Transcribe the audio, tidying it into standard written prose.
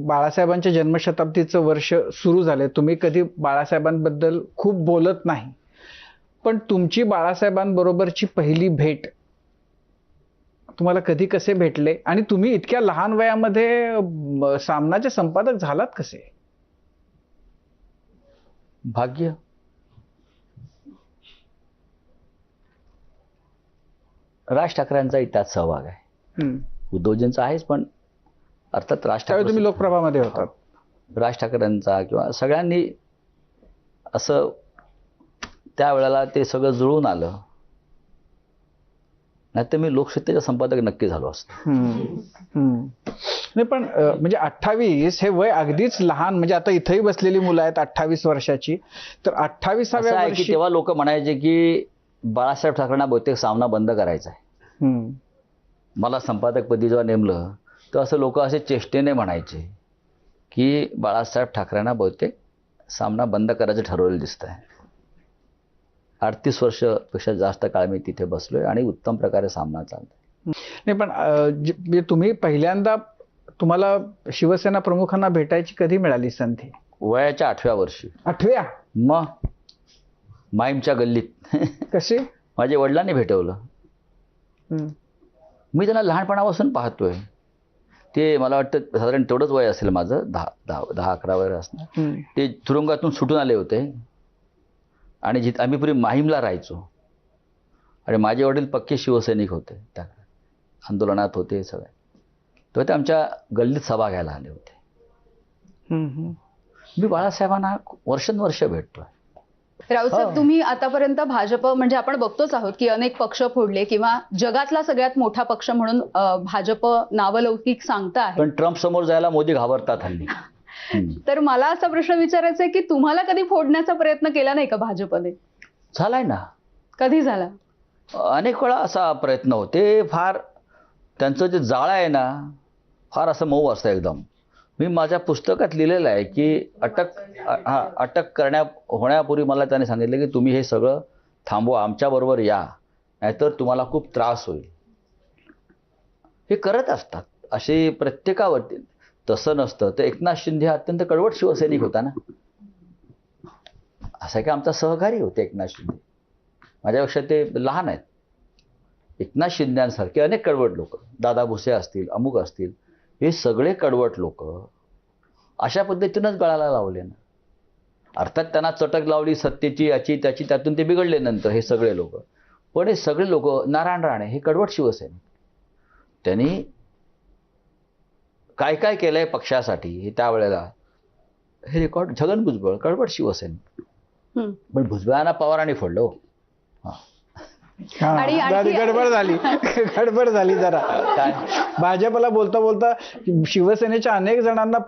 बाळासाहेबांच्या जन्मशताब्दीचं वर्ष सुरू झाले, तुम्ही कधी बाळासाहेबांबद्दल खूप बोलत नाही, पण तुमची बाळासाहेबांबरोबरची पहिली भेट तुम्हाला कधी कसे भेटले आणि तुम्ही इतक्या लहान वयामध्ये सामनाचे संपादक झालात कसे? भाग्य. राज ठाकरेंचाही त्यात सहभाग आहे. उद्धवजींचा आहेच, पण अर्थात राज ठाकरे तुम्ही लोकप्रभामध्ये होतात. राज ठाकरेंचा किंवा सगळ्यांनी असं त्यावेळेला ते सगळं जुळून आलं, नाही तर मी लोकसत्तेचा संपादक नक्की झालो असतो. नाही पण म्हणजे 28 हे वय अगदीच लहान, म्हणजे आता इथेही बसलेली मुलं आहेत 28 वर्षाची, तर 28व्या वर्षी तेव्हा लोक म्हणायचे की बाळासाहेब ठाकरेंना बहुतेक सामना बंद करायचा आहे. मला संपादकपदी जेव्हा नेमलं तर असं लोक असे चेष्टेने म्हणायचे की बाळासाहेब ठाकरेंना बहुतेक सामना बंद करायचं ठरवलेलं दिसत आहे. 38 वर्षपेक्षा जास्त काळ मी तिथे बसलोय आणि उत्तम प्रकारे सामना चालतोय. नाही पण तुम्ही पहिल्यांदा तुम्हाला शिवसेना प्रमुखांना भेटायची कधी मिळाली संधी? वयाच्या 8व्या वर्षी. 8व्या? मग माईमच्या गल्लीत. कशी? माझ्या वडिलांनी भेटवलं. मी त्यांना लहानपणापासून पाहतोय. ते मला वाटतं साधारण तेवढंच वय असेल माझं, 10-11 वय असणार. ते तुरुंगातून सुटून आले होते आणि आम्ही पूर्वी माहीमला राहायचो आणि माझे वडील पक्के शिवसैनिक होते, त्या आंदोलनात होते सगळे. तेव्हा ते आमच्या गल्लीत सभा घ्यायला आले होते. मी बाळासाहेबांना वर्षानुवर्ष भेटतोय. राऊत साहेब, तुम्ही आतापर्यंत भाजप म्हणजे आपण बघतोच आहोत की अनेक पक्ष फोडले किंवा जगातला सगळ्यात मोठा पक्ष म्हणून भाजप नावलौकिक सांगता आहे, पण ट्रम्प समोर जायला मोदी घाबरतात हल्ली. तर मला असा प्रश्न विचारायचा आहे की तुम्हाला कधी फोडण्याचा प्रयत्न केला नाही का भाजपने? झालाय ना. कधी झाला? अनेक वेळा असा प्रयत्न होते. फार त्यांचं जे जाळं आहे ना, फार असं मऊ असतं एकदम. मी माझ्या पुस्तकात लिहिलेलं आहे की अटक होण्यापूर्वी मला त्याने सांगितलं की तुम्ही हे सगळं थांबवा, आमच्याबरोबर या, नाहीतर तुम्हाला खूप त्रास होईल. हे करत असतात असे प्रत्येकावरती. तसं नसतं तर एकनाथ शिंदे अत्यंत कडवट शिवसैनिक होता ना. असं की आमचा सहकारी होते एकनाथ शिंदे, माझ्यापेक्षा ते लहान आहेत. एकनाथ शिंद्यांसारखे अनेक कडवट लोक, दादा भुसे असतील, अमुक असतील, हे सगळे कडवट लोक अशा पद्धतीनंच गळाला लावले ना. अर्थात त्यांना चटक लावली सत्तेची, याची त्याची, त्यातून ते बिघडले नंतर हे सगळे लोक. पण हे सगळे लोक, नारायण राणे हे कडवट शिवसैनिक, त्यांनी काय काय केलंय पक्षासाठी हे त्यावेळेला हे रेकॉर्ड. छगन भुजबळ कडवट शिवसैनिक, पण भुजबळांना पवारांनी फोडलं. गडबड झाली जरा. भाजपला बोलता बोलता शिवसेनेच्या अनेक जणांना